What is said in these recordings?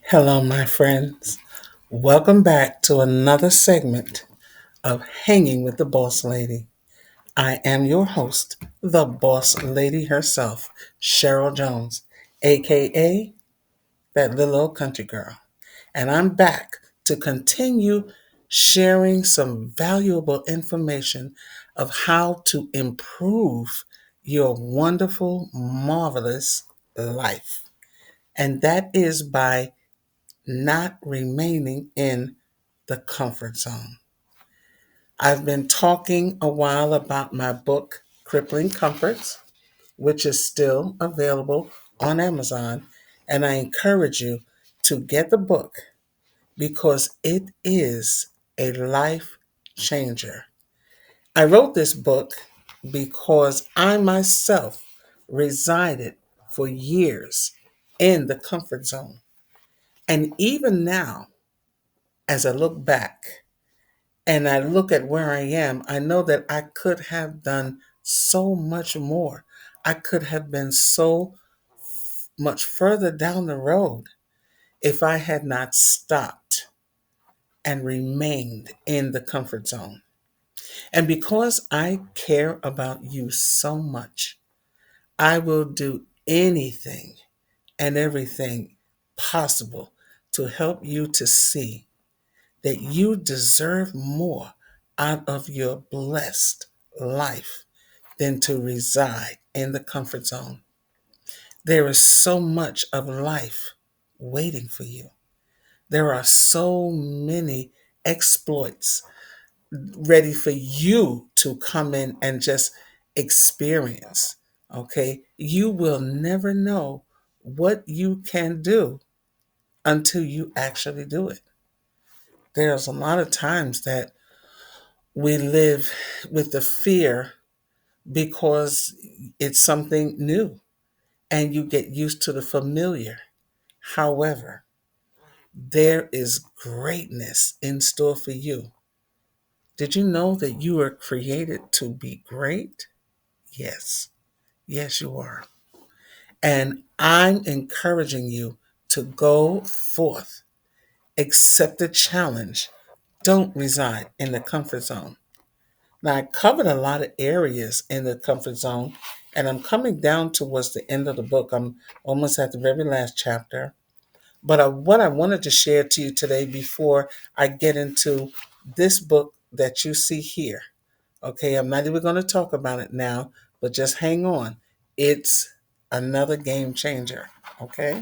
Hello, my friends. Welcome back to another segment of Hanging with the Boss Lady. I am your host, the Boss Lady herself, Cheryl Jones, aka that little old country girl. And I'm back to continue sharing some valuable information of how to improve your wonderful, marvelous life. And that is by not remaining in the comfort zone. I've been talking a while about my book, Crippling Comforts, which is still available on Amazon. And I encourage you to get the book because it is a life changer. I wrote this book because I myself resided for years in the comfort zone. And even now, as I look back and I look at where I am, I know that I could have done so much more. I could have been so much further down the road if I had not stopped and remained in the comfort zone. And because I care about you so much, I will do anything and everything possible to help you to see that you deserve more out of your blessed life than to reside in the comfort zone. There is so much of life waiting for you. There are so many exploits ready for you to come in and just experience. Okay? You will never know what you can do until you actually do it. There's a lot of times that we live with the fear because it's something new and you get used to the familiar. However, there is greatness in store for you. Did you know that you are created to be great? Yes. Yes, you are. And I'm encouraging you to go forth, accept the challenge. Don't reside in the comfort zone. Now, I covered a lot of areas in the comfort zone, and I'm coming down towards the end of the book. I'm almost at the very last chapter. But what I wanted to share to you today before I get into this book that you see here, okay, I'm not even going to talk about it now, but just hang on. It's another game changer, okay?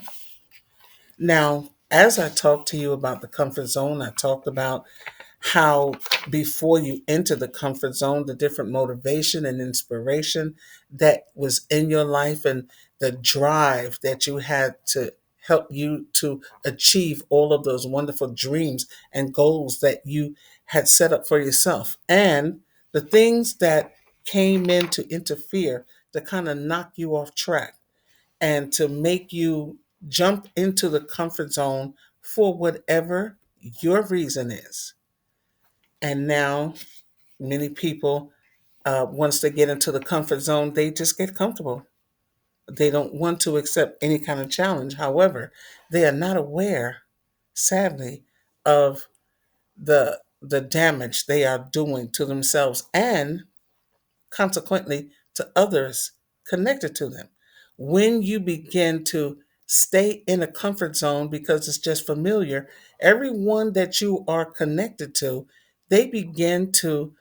Now, as I talked to you about the comfort zone, I talked about how before you enter the comfort zone, the different motivation and inspiration that was in your life and the drive that you had to help you to achieve all of those wonderful dreams and goals that you had set up for yourself. And the things that came in to interfere to kind of knock you off track and to make you jump into the comfort zone for whatever your reason is. And now, many people, once they get into the comfort zone, they just get comfortable. They don't want to accept any kind of challenge. However, they are not aware, sadly, of the damage they are doing to themselves and consequently to others connected to them. When you begin to stay in a comfort zone because it's just familiar, everyone that you are connected to, they begin to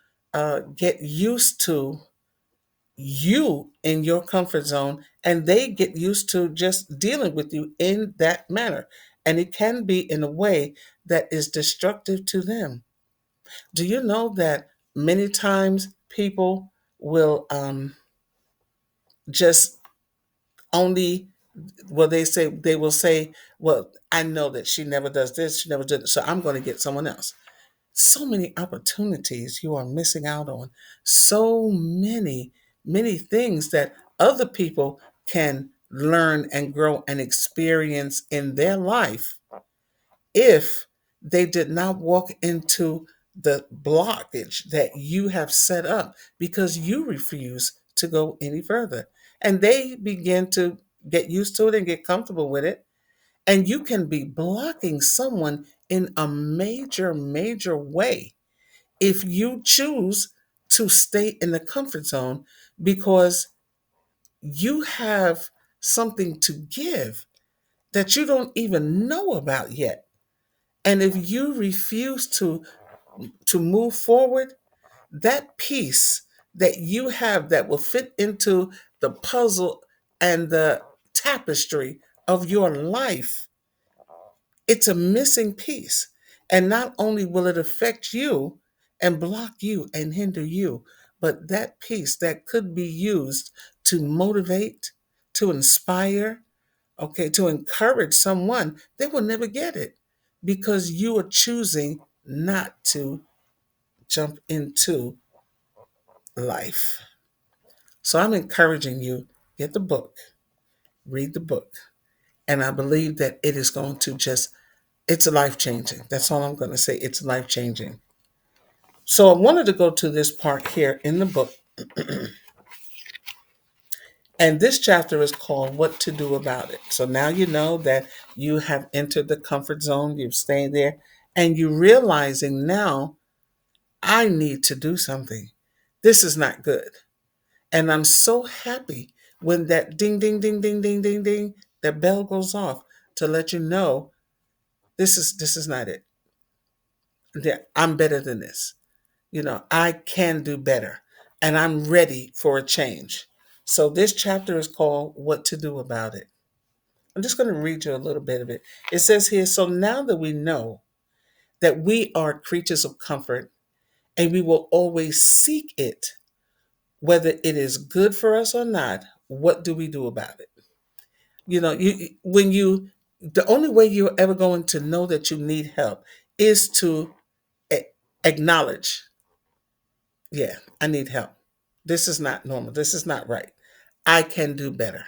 get used to you in your comfort zone and they get used to just dealing with you in that manner. And it can be in a way that is destructive to them. Do you know that many times people will just only, well, they will say, well, I know that she never does this, she never did it, so I'm going to get someone else. So many opportunities you are missing out on. So many things that other people can learn and grow and experience in their life if they did not walk into the blockage that you have set up because you refuse to go any further. And they begin to get used to it and get comfortable with it. And you can be blocking someone in a major, major way if you choose to stay in the comfort zone because you have something to give that you don't even know about yet. And if you refuse to move forward, that piece that you have that will fit into the puzzle and the tapestry of your life, it's a missing piece. And not only will it affect you and block you and hinder you, but that piece that could be used to motivate, to inspire, okay, to encourage someone, they will never get it because you are choosing not to jump into life. So I'm encouraging you, get the book, read the book. And I believe that it is going to just, it's life changing. That's all I'm going to say. It's life changing. So I wanted to go to this part here in the book. And this chapter is called What to Do About It. So now you know that you have entered the comfort zone, you've stayed there, and you're realizing now, I need to do something. This is not good. And I'm so happy when that ding, ding, ding, ding, ding, ding, ding, that bell goes off to let you know this is not it. That I'm better than this. I can do better. And I'm ready for a change. So this chapter is called What to Do About It. I'm just going to read you a little bit of it. It says here, so now that we know that we are creatures of comfort and we will always seek it, whether it is good for us or not, what do we do about it? The only way you're ever going to know that you need help is to a- acknowledge, yeah, I need help. This is not normal. This is not right. I can do better.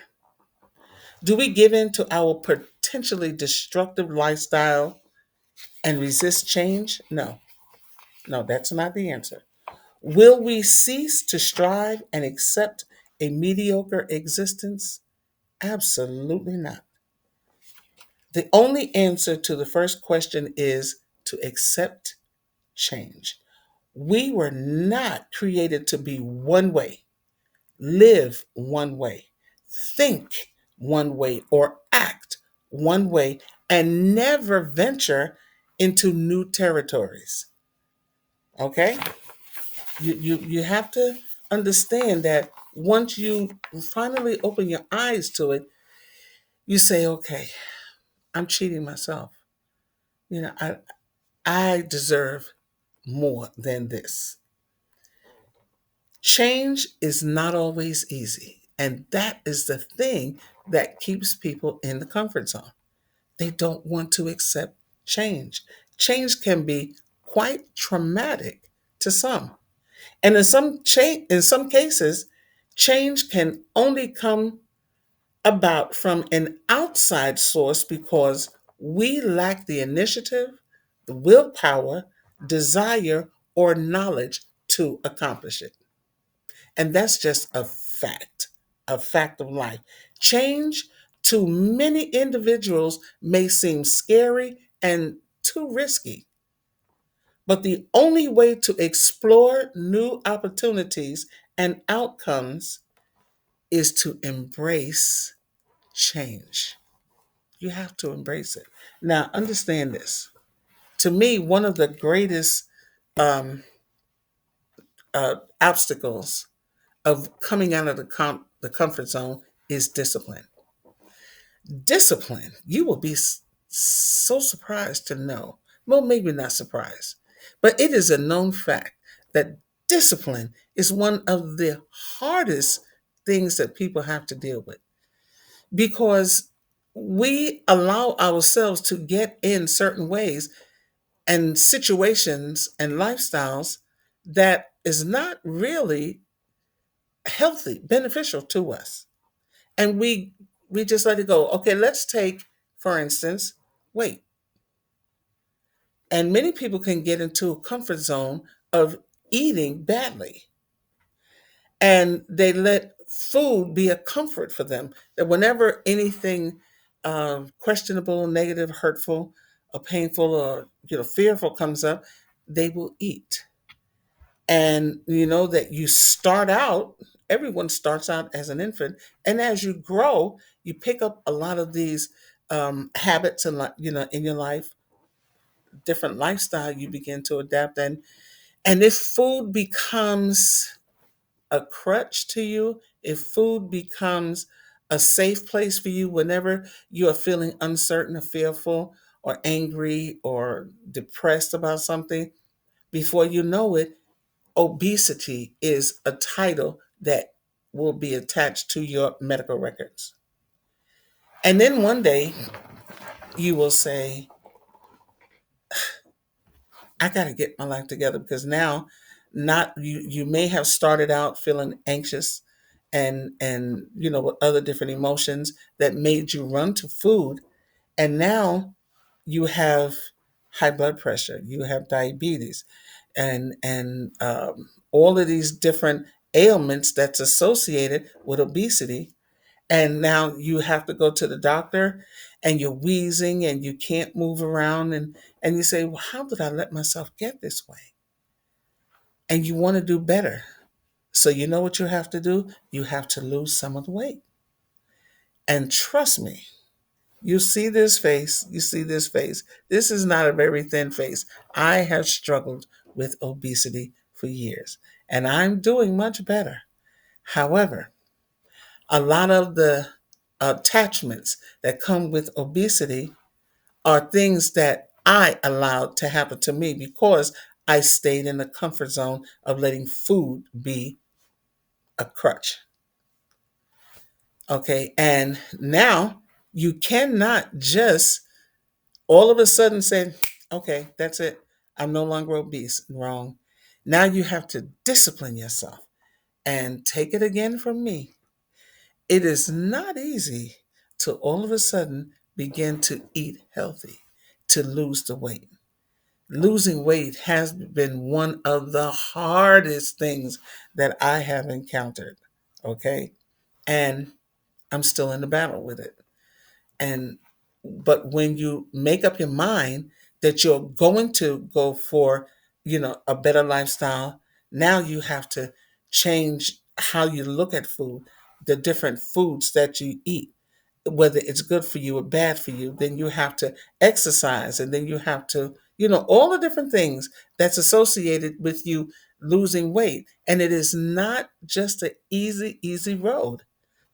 Do we give in to our potentially destructive lifestyle and resist change? No, no, that's not the answer. Will we cease to strive and accept a mediocre existence? Absolutely not. The only answer to the first question is to accept change. We were not created to be one way, live one way, think one way, or act one way, and never venture into new territories. Okay? You have to understand that once you finally open your eyes to it, you say, okay, I'm cheating myself. You know, I deserve more than this. Change is not always easy. And that is the thing that keeps people in the comfort zone. They don't want to accept change. Change can be quite traumatic to some. And in some cases, change can only come about from an outside source because we lack the initiative, the willpower, desire, or knowledge to accomplish it. And that's just a fact of life. Change to many individuals may seem scary and too risky, but the only way to explore new opportunities and outcomes is to embrace change. You have to embrace it. Now, understand this. To me, one of the greatest um, obstacles of coming out of the comfort zone is discipline. Discipline, you will be so surprised to know, well, maybe not surprised, but it is a known fact that discipline is one of the hardest things that people have to deal with because we allow ourselves to get in certain ways and situations and lifestyles that is not really healthy, beneficial to us. And we just let it go. Okay, let's take, for instance, weight. And many people can get into a comfort zone of eating badly. And they let food be a comfort for them. That whenever anything questionable, negative, hurtful, or painful, or fearful comes up, they will eat. And you know that you start out. Everyone starts out as an infant, and as you grow, you pick up a lot of these habits and in your life, different lifestyle you begin to adapt. And if food becomes a crutch to you, if food becomes a safe place for you whenever you are feeling uncertain or fearful or angry or depressed about something, before you know it, obesity is a title that will be attached to your medical records. And then one day you will say, I got to get my life together, because now, not you may have started out feeling anxious and with other different emotions that made you run to food, and now you have high blood pressure, you have diabetes, and all of these different ailments that's associated with obesity. And now you have to go to the doctor, and you're wheezing and you can't move around, and you say, well, how did I let myself get this way? And you want to do better. So you know what you have to do? You have to lose some of the weight. And trust me, you see this face, you see this face. This is not a very thin face. I have struggled with obesity for years, and I'm doing much better. However, a lot of the attachments that come with obesity are things that I allowed to happen to me because I stayed in the comfort zone of letting food be a crutch. Okay. And now you cannot just all of a sudden say, okay, that's it. I'm no longer obese. Wrong. Now you have to discipline yourself. And take it again from me. It is not easy to all of a sudden begin to eat healthy, to lose the weight. Losing weight has been one of the hardest things that I have encountered. Okay. And I'm still in the battle with it. And but when you make up your mind that you're going to go for a better lifestyle, now you have to change how you look at food, the different foods that you eat, whether it's good for you or bad for you. Then you have to exercise, and then you have to all the different things that's associated with you losing weight. And it is not just an easy road,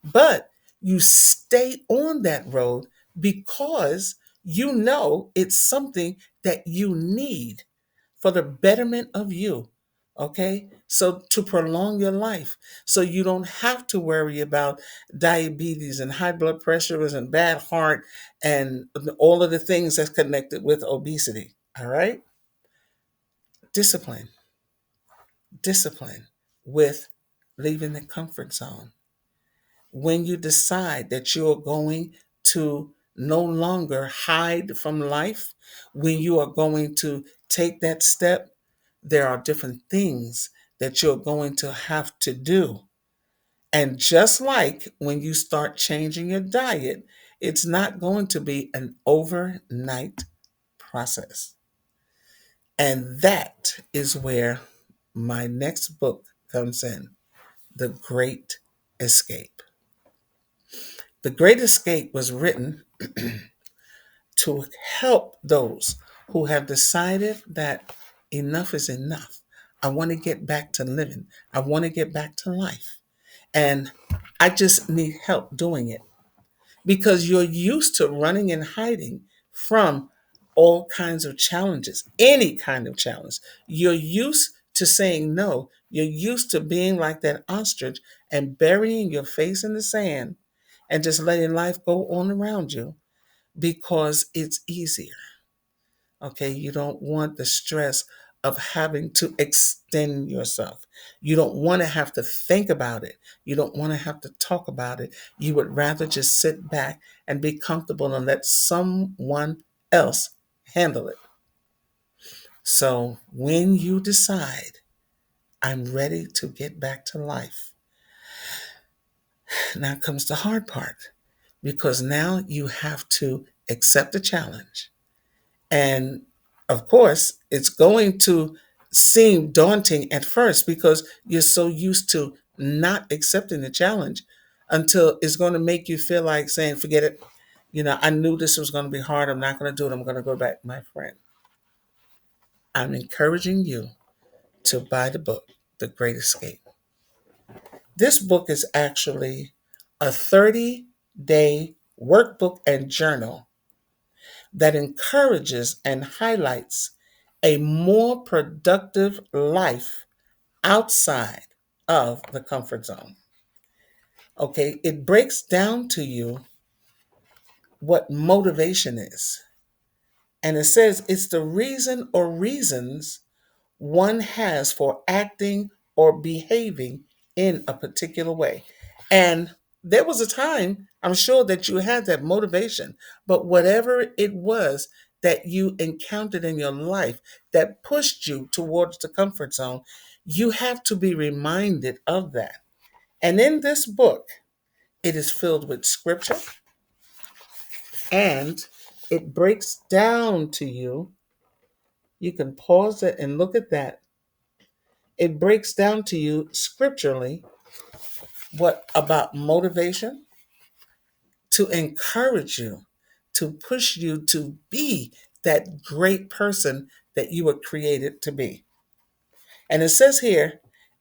but you stay on that road because you know it's something that you need for the betterment of you. Okay? So to prolong your life, so you don't have to worry about diabetes and high blood pressure and bad heart and all of the things that's connected with obesity. All right? Discipline, discipline with leaving the comfort zone. When you decide that you're going to no longer hide from life, when you are going to take that step, there are different things that you're going to have to do. And just like when you start changing your diet, it's not going to be an overnight process. And that is where my next book comes in, The Great Escape. The Great Escape was written to help those who have decided that enough is enough. I want to get back to living. I want to get back to life. And I just need help doing it, because you're used to running and hiding from all kinds of challenges, any kind of challenge. You're used to saying no. You're used to being like that ostrich and burying your face in the sand and just letting life go on around you because it's easier. Okay, you don't want the stress of having to extend yourself. You don't want to have to think about it. You don't want to have to talk about it. You would rather just sit back and be comfortable and let someone else handle it. So when you decide, I'm ready to get back to life, now comes the hard part. because now you have to accept the challenge. And of course, it's going to seem daunting at first because you're so used to not accepting the challenge until it's going to make you feel like saying, forget it. I knew this was going to be hard. I'm not going to do it. I'm going to go back, my friend. I'm encouraging you to buy the book, The Great Escape. This book is actually a 30-day workbook and journal that encourages and highlights a more productive life outside of the comfort zone. Okay, it breaks down to you what motivation is. And it says it's the reason or reasons one has for acting or behaving in a particular way. And there was a time, I'm sure, that you had that motivation, but whatever it was that you encountered in your life that pushed you towards the comfort zone, you have to be reminded of that. And in this book, it is filled with scripture and it breaks down to you. You can pause it and look at that. It breaks down to you scripturally what about motivation to encourage you, to push you to be that great person that you were created to be. And it says here,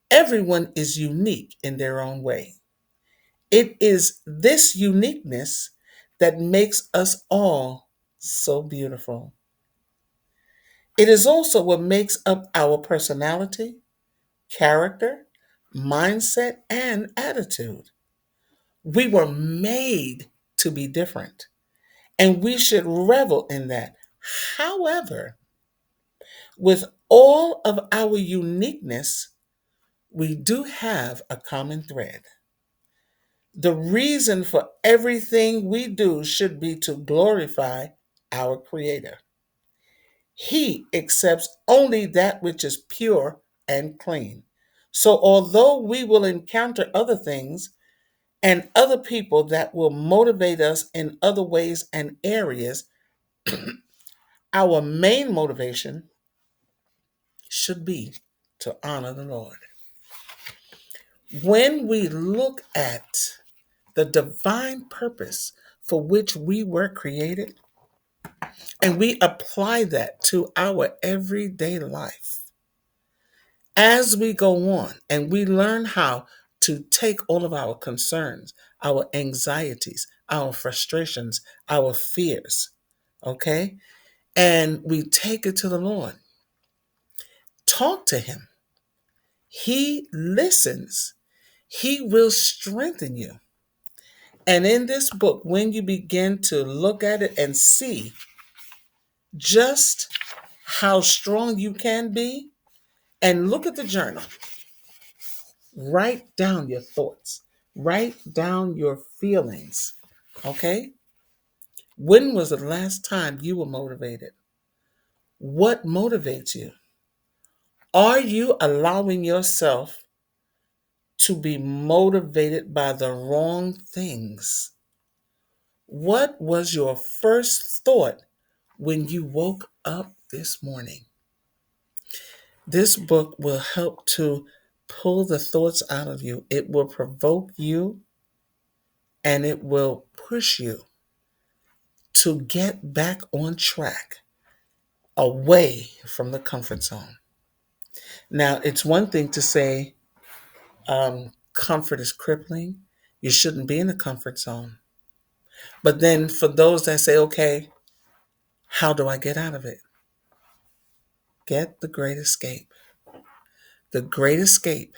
everyone is unique in their own way. It is this uniqueness that makes us all so beautiful. It is also what makes up our personality, character, mindset, and attitude. We were made to be different, and we should revel in that. However, with all of our uniqueness, we do have a common thread. The reason for everything we do should be to glorify our Creator. He accepts only that which is pure and clean. So, although we will encounter other things and other people that will motivate us in other ways and areas, our main motivation should be to honor the Lord. When we look at the divine purpose for which we were created and we apply that to our everyday life, as we go on and we learn how to take all of our concerns, our anxieties, our frustrations, our fears, okay, and we take it to the Lord, talk to Him. He listens. He will strengthen you. And in this book, when you begin to look at it and see just how strong you can be, and look at the journal, write down your thoughts, write down your feelings. Okay? When was the last time you were motivated? What motivates you? Are you allowing yourself to be motivated by the wrong things? What was your first thought when you woke up this morning? This book will help to pull the thoughts out of you. It will provoke you and it will push you to get back on track away from the comfort zone. Now, it's one thing to say comfort is crippling. You shouldn't be in the comfort zone. But then for those that say, okay, how do I get out of it? Get the great escape. The great escape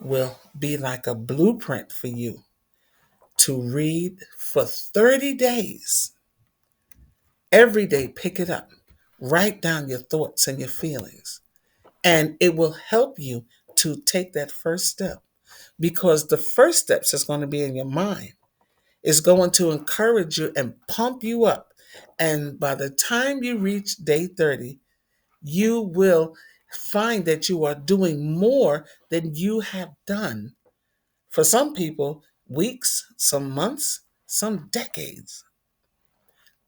will be like a blueprint for you to read for 30 days. Every day, pick it up. Write down your thoughts and your feelings. And it will help you to take that first step because the first steps is going to be in your mind. It's going to encourage you and pump you up. And by the time you reach day 30, you will find that you are doing more than you have done for some people, weeks, some months, some decades.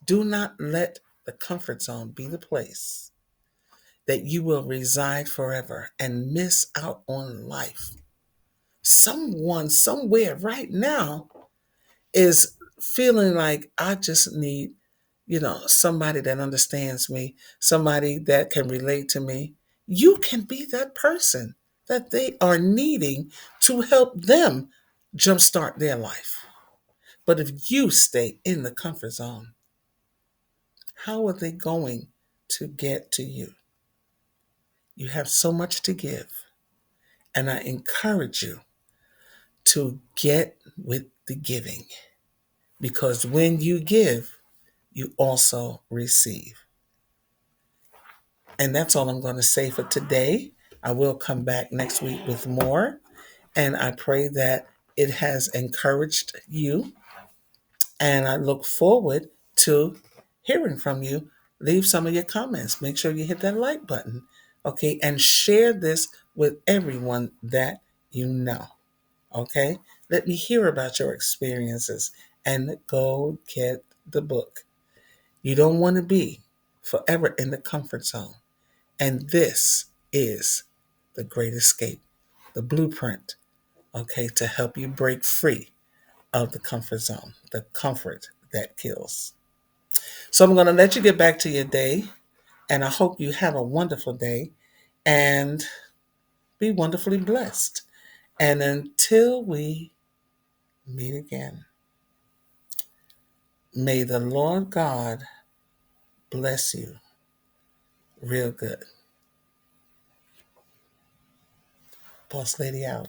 Do not let the comfort zone be the place that you will reside forever and miss out on life. Someone, somewhere right now is feeling like I just need, somebody that understands me, somebody that can relate to me. You can be that person that they are needing to help them jumpstart their life. But if you stay in the comfort zone, how are they going to get to you? You have so much to give. And I encourage you to get with the giving because when you give, you also receive. And that's all I'm going to say for today. I will come back next week with more. And I pray that it has encouraged you. And I look forward to hearing from you. Leave some of your comments. Make sure you hit that like button. Okay. And share this with everyone that you know. Okay. Let me hear about your experiences and go get the book. You don't want to be forever in the comfort zone. And this is the great escape, the blueprint, okay, to help you break free of the comfort zone, the comfort that kills. So I'm going to let you get back to your day, and I hope you have a wonderful day and be wonderfully blessed. And until we meet again, may the Lord God bless you real good. Boss Lady out.